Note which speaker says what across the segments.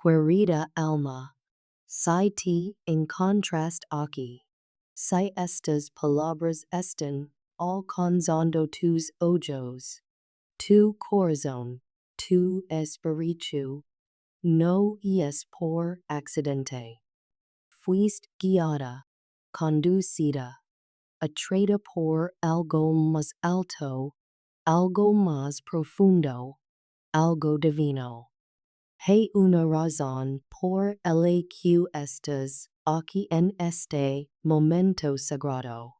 Speaker 1: Querida alma, si ti en contrast aquí, si estas palabras están alcanzando tus ojos, tu corazón, tu espíritu, no es por accidente. Fuiste guiada, conducida, atraída por algo más alto, algo más profundo, algo divino. Hay una razón por la que estás aquí en este momento sagrado.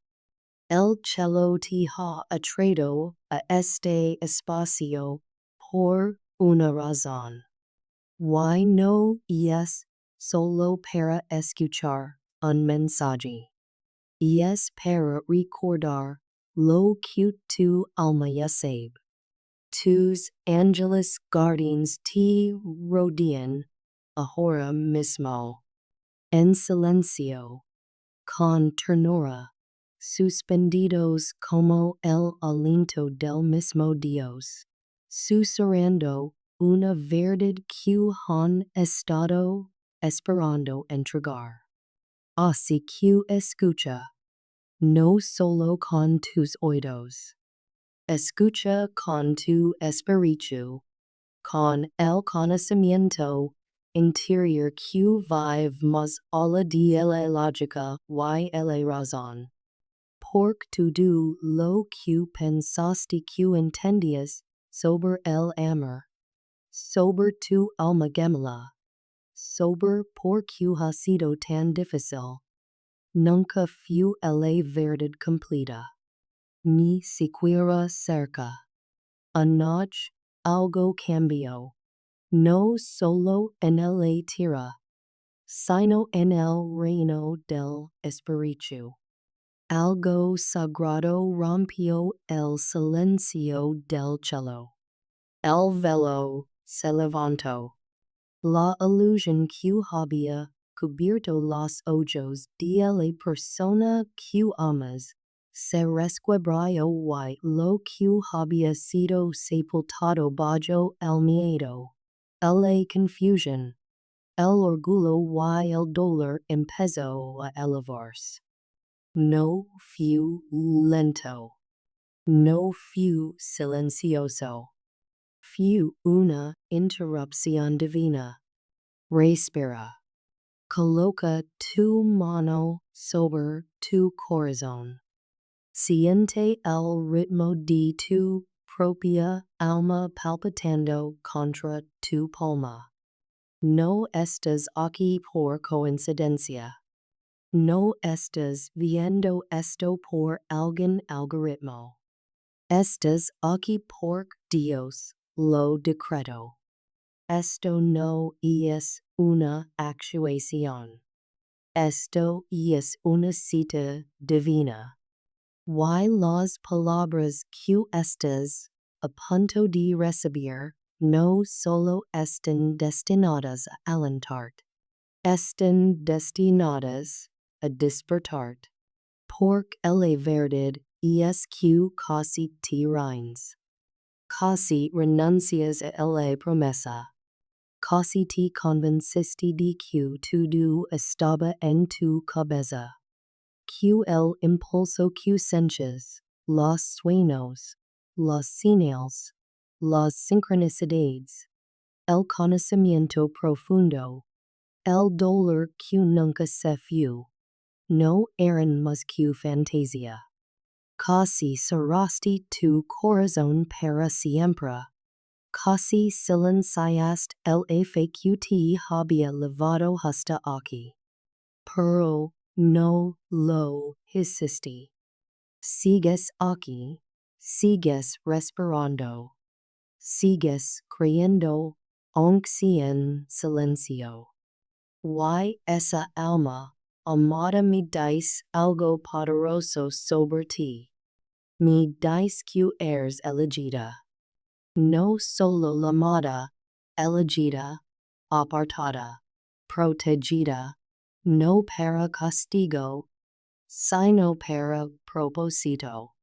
Speaker 1: El cielo te ha atraído a este espacio por una razón. Why no es solo para escuchar un mensaje. Es para recordar lo que tu alma ya sabe. Tus ángeles guardians te rodean ahora mismo. En silencio, con ternura, suspendidos como el aliento del mismo Dios, susurrando una verdad que han estado esperando entregar. Así que escucha, no solo con tus oídos. Escucha con tu espíritu, con el conocimiento interior que vive más allá de la lógica y la razón. Porque todo lo que pensaste que entendías sobre el amor, sobre tu alma gemela, sobre por qué ha sido tan difícil, nunca fue la verdad completa. Ni siquiera cerca. Anoche algo cambió, no solo en la tierra, sino en el reino del espíritu. Algo sagrado rompió el silencio del cielo. El velo se levantó. La ilusión que había cubierto los ojos de la persona que amas se resquebrajó y lo que había sido sepultado bajo el miedo, la confusión, el orgullo y el dolor empezó a elevarse. No fue lento, no fue silencioso, fue una interrupción divina. Respira. Coloca tu mano sobre tu corazón. Siente el ritmo de tu propia alma palpitando contra tu palma. No estás aquí por coincidencia. No estás viendo esto por algún algoritmo. Estás aquí porque Dios lo decretó. Esto no es una actuación. Esto es una cita divina. Y las palabras que estás a punto de recibir no solo están destinadas a alentarte, están destinadas a despertarte. Porque la verdad es que casi te rindes. Casi renuncias a la promesa. Casi te convenciste de que todo estaba en tu cabeza. Que el impulso que sientes, los sueños, las señales, las sincronicidades, el conocimiento profundo, el dolor que nunca se fue, no eran más que fantasía. Casi cerraste tu corazón para siempre. Casi silenciaste el efe que te había llevado hasta aquí. Pero no lo hiciste. Sigues aquí, sigues respirando, sigues creyendo, aunque en silencio. Y esa alma, amada, me dice algo poderoso sobre ti. Me dice que eres elegida. No solo la amada, elegida, apartada, protegida, no para castigo, sino para propósito.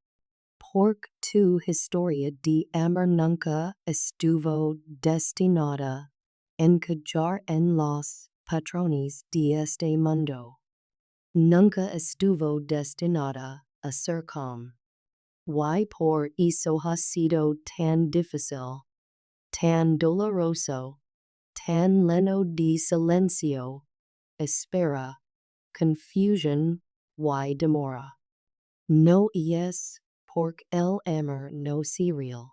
Speaker 1: Porque tu historia de amor nunca estuvo destinada encajar en los patrones de este mundo. Nunca estuvo destinada a ser como. Why por eso ha sido tan difícil, tan doloroso, tan lleno de silencio, espera, confusion, why demora. No es porque el amor no serial.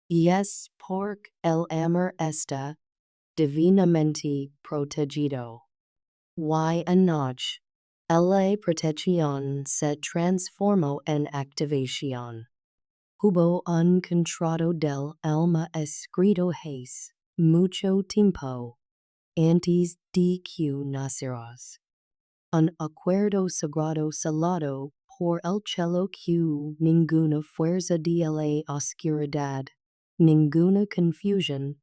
Speaker 1: Es porque el amor está divinamente protegido. Why anoche, la protección se transformó en activación. Hubo un contrato del alma escrito hace mucho tiempo antes de que nacieras. Un acuerdo sagrado salado por el cielo que ninguna fuerza de la oscuridad, ninguna confusión,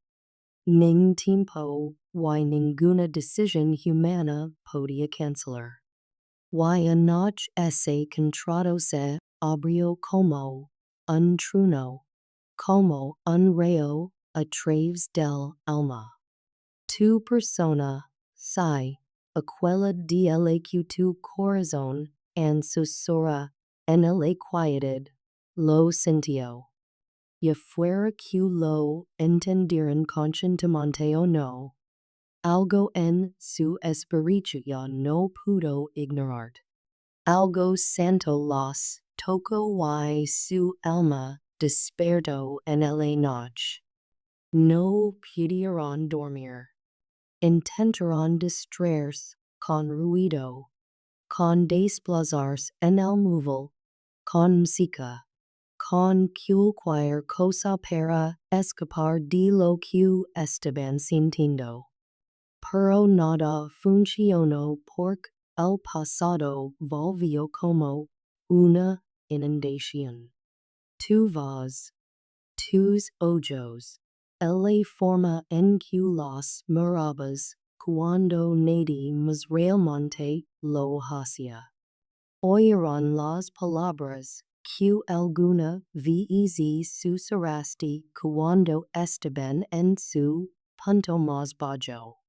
Speaker 1: ning tiempo y ninguna decisión humana podía cancelar. Y anoche ese contrato se abrió como un trueno, como un rayo a través del alma. Tu persona, sai, aquella de la que tu corazón and susura en la quietud, lo sintió. Y fuera que lo entendieran conscientemente o no, algo en su espíritu ya no pudo ignorar. Algo santo los tocó y su alma despertó en la noche. No pudieron dormir. Intentaron distraerse con ruido, con desplazarse en el móvil, con música, con cualquier cosa para escapar de lo que estaban sintiendo. Pero nada funcionó porque el pasado volvió como una inundación. Tu voz, tus ojos, la forma en que los mirabas cuando nadie más realmente lo hacía. Oyeron las palabras que alguna vez susurraste cuando estaban en su punto más bajo.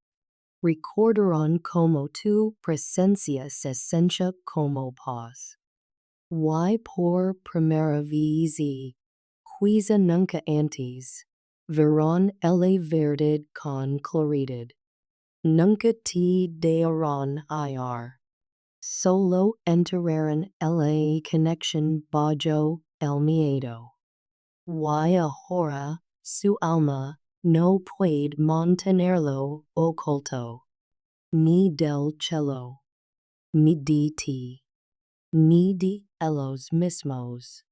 Speaker 1: Recordaron como tu presencia se sentía como paz. Y por primera vez, quizá nunca antes, verán la verdad con claridad. Nunca te dejarán hallar. Solo enterrarán la conexión bajo el miedo. Y ahora su alma no puede mantenerlo oculto, ni del cielo, ni de ti, ni de ellos mismos.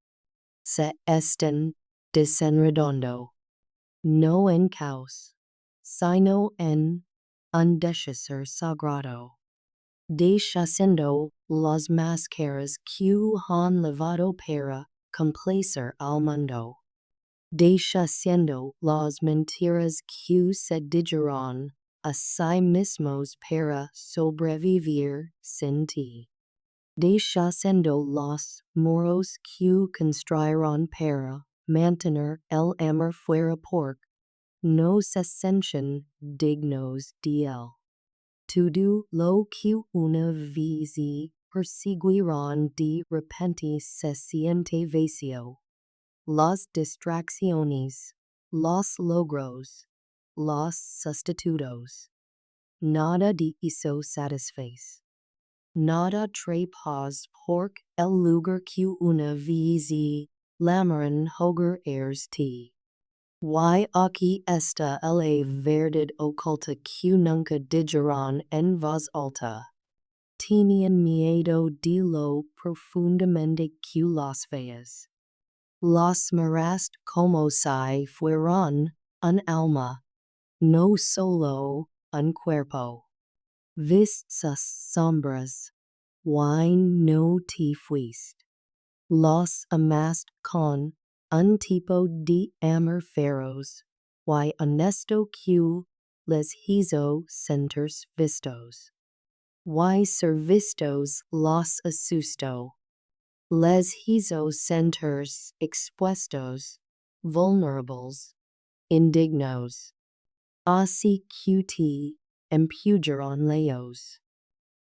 Speaker 1: Se están desenredando, no en caos, sino en un deshacer sagrado, deshaciendo las máscaras que han levado para complacer al mundo, deshaciendo las mentiras que se dijeron a sí mismos para sobrevivir sin ti, deshaciendo los muros que construyeron para mantener el amor fuera porque no se sienten dignos de él. Todo lo que una vez perseguirán de repente se siente vacío. Las distracciones, los logros, los sustitutos. Nada de eso satisface. Nada trae paz porque el lugar que una vez llamaron hogar es ti. Y aquí está la verdad oculta que nunca dijeron en voz alta. Tenían miedo de lo profundamente que los veas. Los miraste como si fueran un alma, no solo un cuerpo. Viste sus sombras, y no te fuiste. Los amaste con un tipo de amor feroz, y honesto que les hizo sentirse vistos. Y ser vistos los asustó. Les hizo sentirse expuestos, vulnerables, indignos. ACQT, empugeron leos.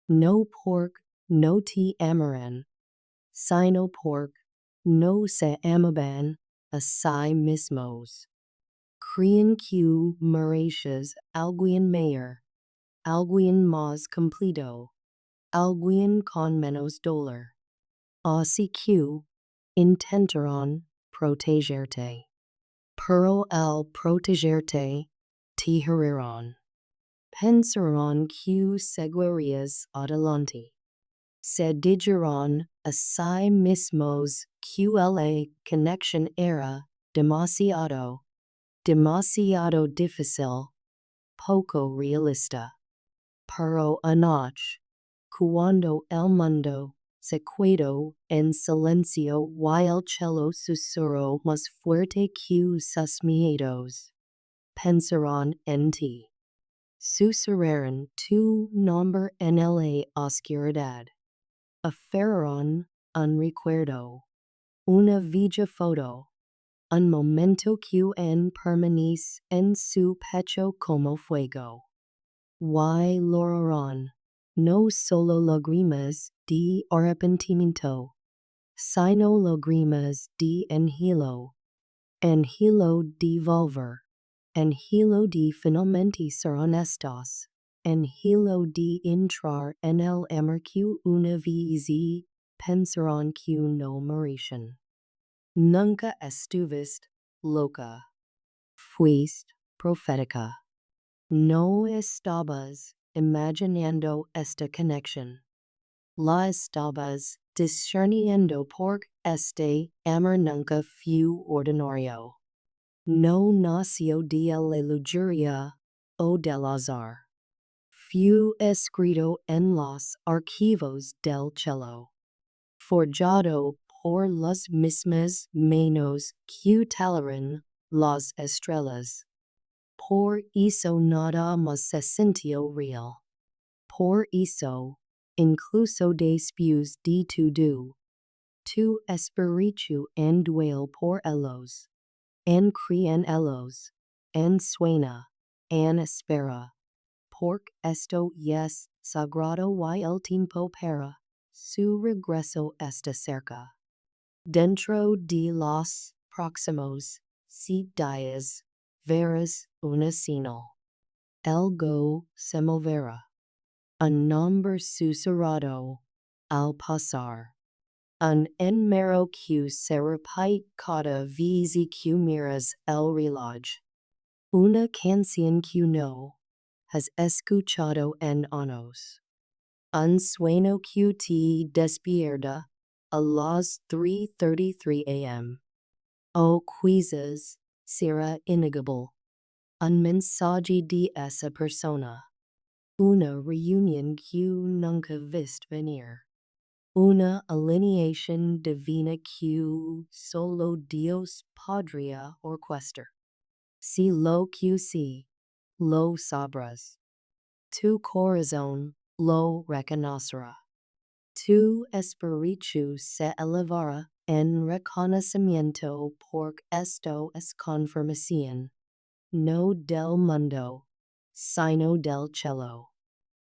Speaker 1: No pork, no te amaran. Sino pork, no se amaban, asai mismos. Crean Q Mauritius alguien mayor, alguien más completo, alguien con menos dolor. ACQ, intentaron protegerte. Pero al protegerte, te herieron. Pensaron que seguirías adelante. Se dijeron así mismos que la conexión era demasiado difícil, poco realista. Pero anoche, cuando el mundo se quedó en silencio y el cielo susurró más fuerte que sus miedos, pensaron en ti. Susurraron tu nombre en la oscuridad. Aferaron un recuerdo, una vieja foto, un momento que permanece en su pecho como fuego. Y loraron, no solo lágrimas de arrepentimiento, sino lágrimas de angelo de volver, angelo de finalmente ser honestos, angelo de entrar en el amor que una vez pensaron que no merecen. Nunca estuviste loca. Fuiste profética. No estabas imaginando esta conexión. La estabas discerniendo porque este amor nunca fue ordinario. No nació de la lujuria o del azar. Fue escrito en los archivos del cielo. Forjado por las mismas manos que talaron las estrellas. Por eso nada más se sintió real. Por eso, incluso después de todo, tu espíritu anduvo por ellos, en cree en ellos, en sueña, en espera. Porque esto es sagrado y el tiempo para su regreso está cerca. Dentro de los próximos 7 días, verás una señal. Algo se moverá. Un nombre susurrado al pasar. Un enmero que se repite cada vez que miras el reloj. Una canción que no has escuchado en años. Un sueño que te despierta a las 3:33 a.m. O quizás será innegable. Un mensaje de esa persona. Una reunión que nunca viste venir. Una alineación divina que solo Dios podría orquestar. Si lo que sí, lo sabrás. Tu corazón lo reconocerá. Tu espíritu se elevará en reconocimiento porque esto es confirmación, no del mundo, sino del cielo.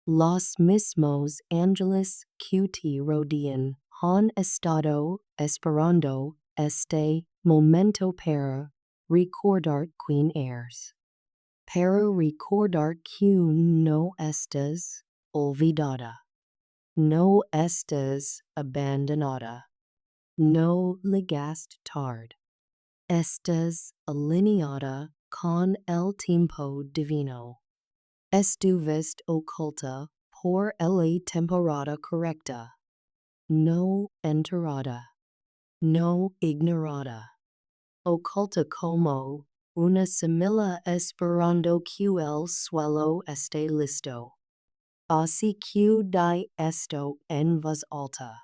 Speaker 1: Los mismos ángeles que te rodean han estado esperando este momento para recordar quién eres. Para recordar que no estás olvidada. No estás abandonada. No llegaste tarde. Estás alineada con el tiempo divino. Estuviste oculta por la temporada correcta. No enterrada. No ignorada. Oculta como una semilla esperando que el suelo esté listo. Así que di esto en voz alta.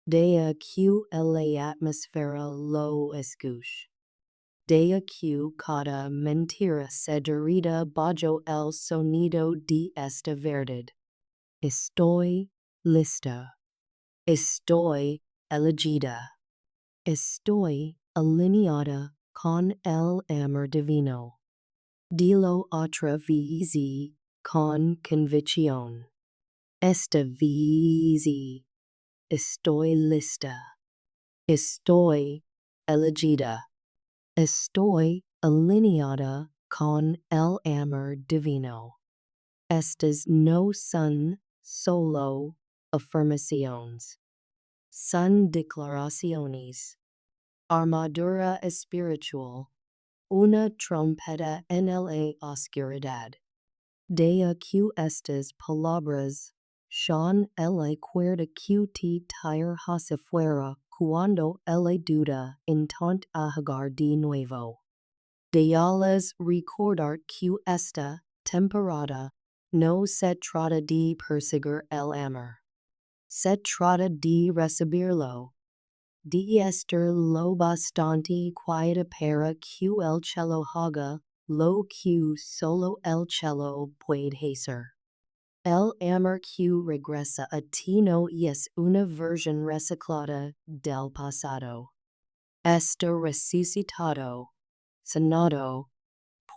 Speaker 1: Deja que la atmósfera lo escuche. Deja que cada mentira se derrita bajo el sonido de esta verdad. Estoy lista. Estoy elegida. Estoy alineada con el amor divino. Dilo otra vez con convicción. Esta vez estoy lista. Estoy elegida. Estoy alineada con el amor divino. Estas no son solo afirmaciones. Son declaraciones. Armadura espiritual. Una trompeta en la oscuridad. De aquí estas palabras son la cuerda que te tira hacia fuera cuando la duda intenta jugar de nuevo. Déjales recordar que esta temporada no se trata de perseguir el amor. Se trata de recibirlo. De estar lo bastante quieta para que el cielo haga lo que solo el cielo puede hacer. El amor que regresa a ti no es una versión reciclada del pasado. Está resucitado, sanado,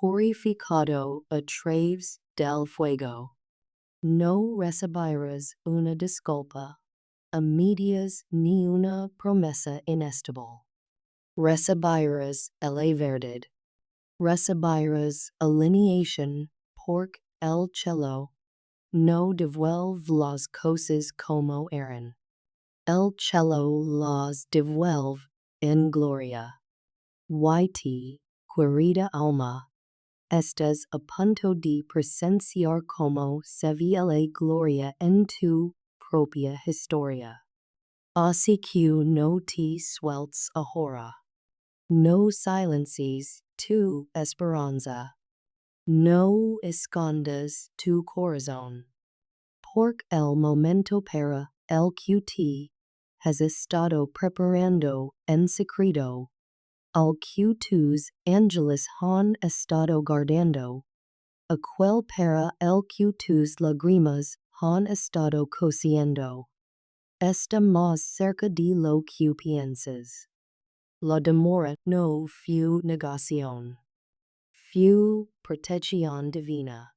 Speaker 1: purificado a través del fuego. No recibirás una disculpa, a medias ni una promesa inestable. Recibirás la verdad. Recibirás alineación porque el cielo no devuelve las cosas como eran. El cielo las devuelve en gloria. YT, querida alma, estás a punto de presenciar como se ve la gloria en tu propia historia. Así que no te sueltes ahora. No silencies tu esperanza. No escondas tu corazón. Porque el momento para el que te has estado preparando en secreto, al que tus ángeles han estado guardando, aquel para el que tus lágrimas han estado cosiendo, está más cerca de lo que piensas. La demora no fue negación. Fue protección divina.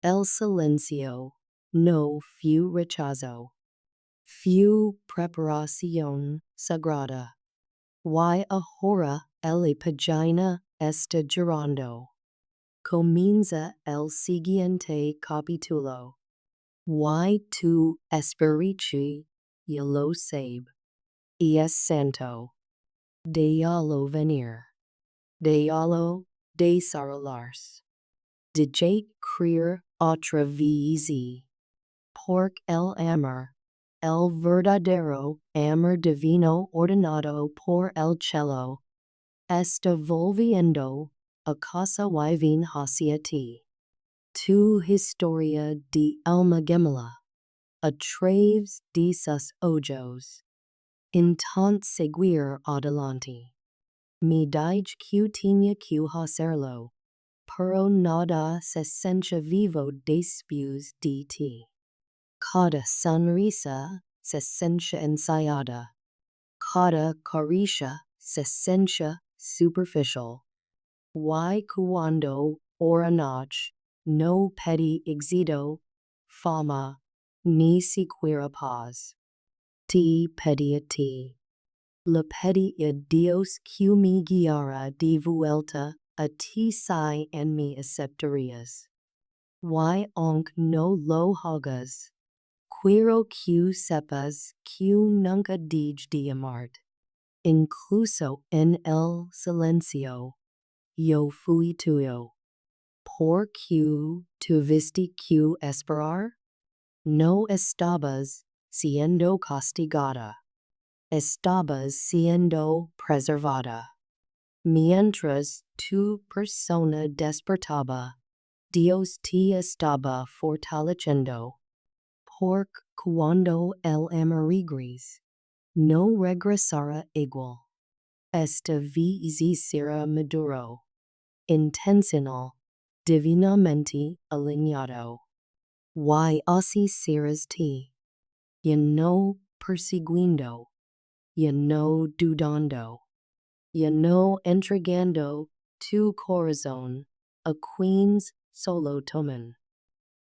Speaker 1: El silencio no fue rechazo. Fue preparación sagrada. Y ahora la página está girando. Comienza el siguiente capítulo. Y tu espíritu ya lo sabe. Y es santo. Déjalo venir. Déjalo desarrollarse. Deja creer otra vez. Porque el amor, el verdadero amor divino ordenado por el cielo, está volviendo a casa y viene hacia ti. Tu historia de Alma Gemela, a través de sus ojos. Intent seguir adelante. Mi dije que tenía que hacerlo, pero nada se siente vivo después de ti. Cada sonrisa se siente ensayada. Cada caricia se siente superficial. Y cuando una noche no pedí éxito, fama, ni siquiera paz. Te pedí a ti. Le pedí a Dios que me guiara de vuelta a ti si en me aceptarías. Y aunque no lo hagas, quiero que sepas que nunca dije de amarte. Incluso en el silencio, yo fui tuyo. Porque tuviste que esperar. No estabas siendo castigada. Estabas siendo preservada. Mientras tu persona despertaba, Dios te estaba fortaleciendo. Porque cuando el amor regrese, no regresará igual. Esta vez será maduro, intencional, divinamente alineado. Y así serás ti. Y no persiguiendo. Y no dudando. Y no entregando tu corazón a queen's solo tomen.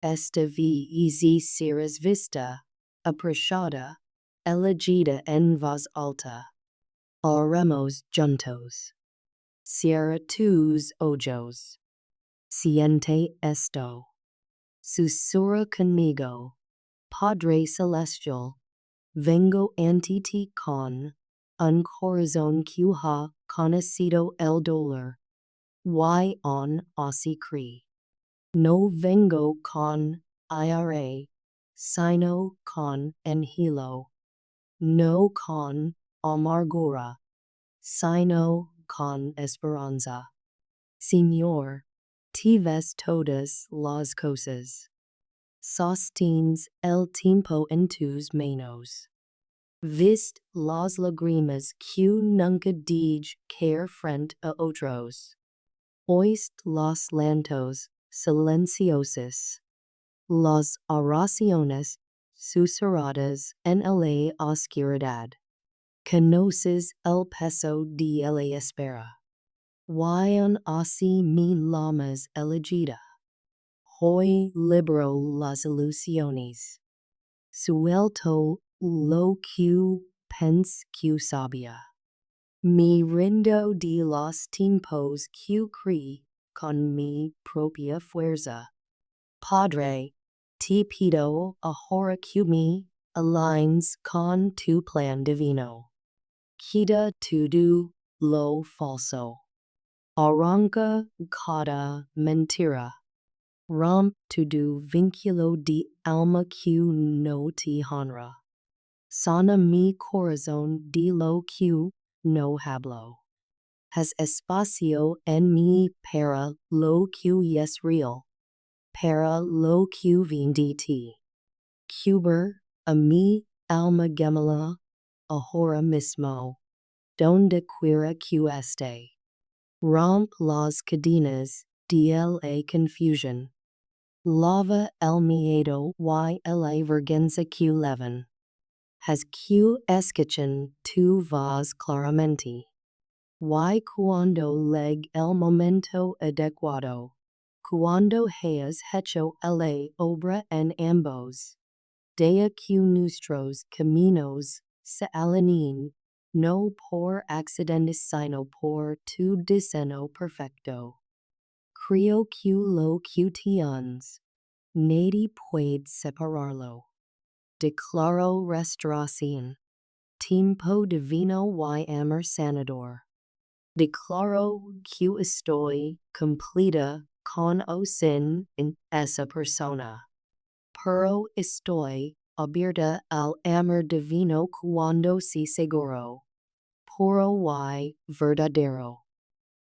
Speaker 1: Esta vez seras vista, apreciada, elegida en voz alta. Oremos juntos. Cierra tus ojos. Siente esto. Susurra conmigo. Padre Celestial, vengo ante ti con un corazón que ha conocido el dolor. Y on así cree. No vengo con ira, sino con angelo. No con amargura, sino con esperanza. Señor, te ves todas las cosas. Sostienes el tiempo en tus manos. Vist las lágrimas que nunca dij caer frente a otros. Oíst los llantos silenciosos. Las oraciones susurradas en la oscuridad. Conoces el peso de la espera. Y aun así mi llamas elegida. Hoy libero las ilusiones. Suelto lo que pense que sabía. Me rindo de los tiempos que creí con mi propia fuerza. Padre, te pido ahora que me alignes con tu plan divino. Quita todo lo falso. Arranca cada mentira. Romp todo vínculo de alma que no te honra. Sana mi corazón de lo que no hablo. Haz espacio en mí para lo que es real, para lo que viene de ti. Cuber a mi alma gemela ahora mismo, donde quiera que esté. Romp las cadenas de la confusión. Lava el miedo y la vergüenza que leven. Has que escuchan tu voz claramente. Y cuando llegue el momento adecuado, cuando hayas hecho la obra en ambos, deja que nuestros caminos se alineen, no por accidente sino por tu diseño perfecto. Creo que lo que tienes, nadie puede separarlo. Declaro restauración, tiempo divino y amor sanador. Declaro que estoy completa con o sin en esa persona. Pero estoy abierta al amor divino cuando se seguro, puro y verdadero.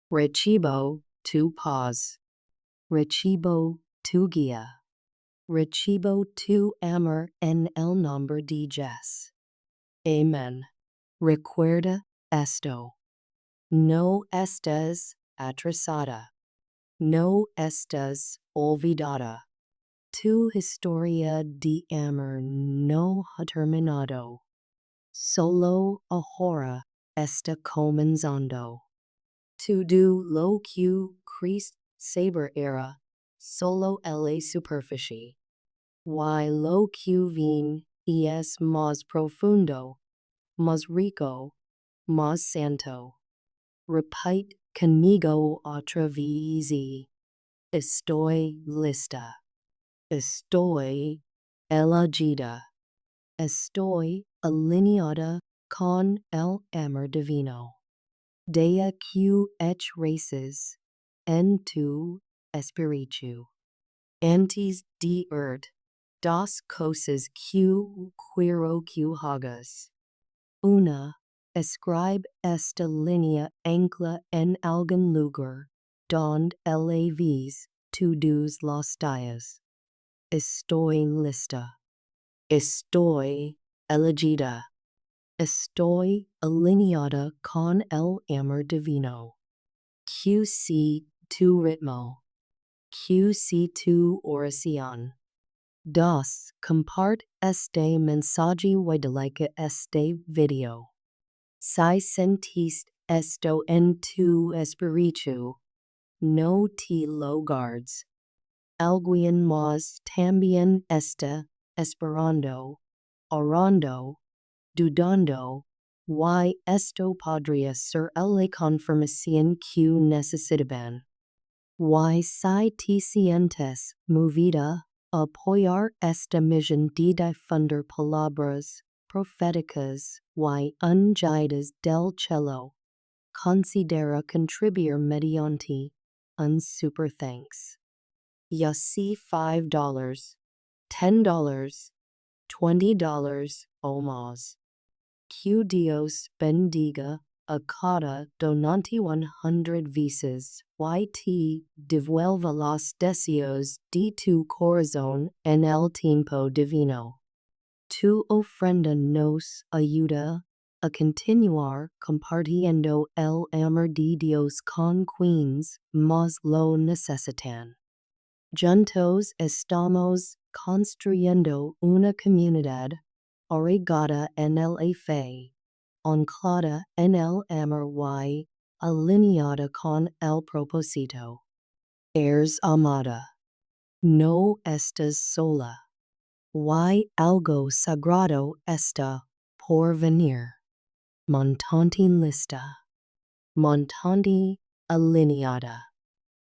Speaker 1: Recibo tu paz. Recibo tu guía. Recibo tu amor en el nombre de Jesús. Amén. Recuerda esto. No estés atrasada. No estés olvidada. Tu historia de amor no ha terminado. Solo ahora está comenzando. Todo lo que Cristo saber era solo la superficie. Y lo que viene es más profundo, más rico, más santo. Repite conmigo otra vez. Estoy lista. Estoy elegida. Estoy alineada con el amor divino. Deja que eche raíces en tu espíritu. Antes de dos cosas que quiero que hagas. Una, escribe esta línea ancla en algún lugar donde la ves todos los días. Estoy lista. Estoy elegida. Estoy alineada con el amor divino. QC tu ritmo. QC tu oración. Dos, comparte este mensaje y like este video. Si sentiste esto en tu espíritu, no te lugares. Alguien más también está esperando, orando, dudando, y esto podría ser la confirmación que necesitaban. Y si te sientes movida a apoyar esta misión de difundir palabras proféticas y ungidas del cielo, considera contribuir mediante un super thanks. Ya sea $5, $10, $20 o más. Que Dios bendiga a cada donante 100 veces y te devuelva los deseos de tu corazón en el tiempo divino. Tu ofrenda nos ayuda a continuar compartiendo el amor de Dios con quienes más lo necesitan. Juntos estamos construyendo una comunidad arraigada en el fe, anclada en el amor y alineada con el propósito. Eres amada. No estás sola. Y algo sagrado está por venir. Montante lista. Montante alineada.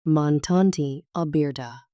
Speaker 1: Montante abierta.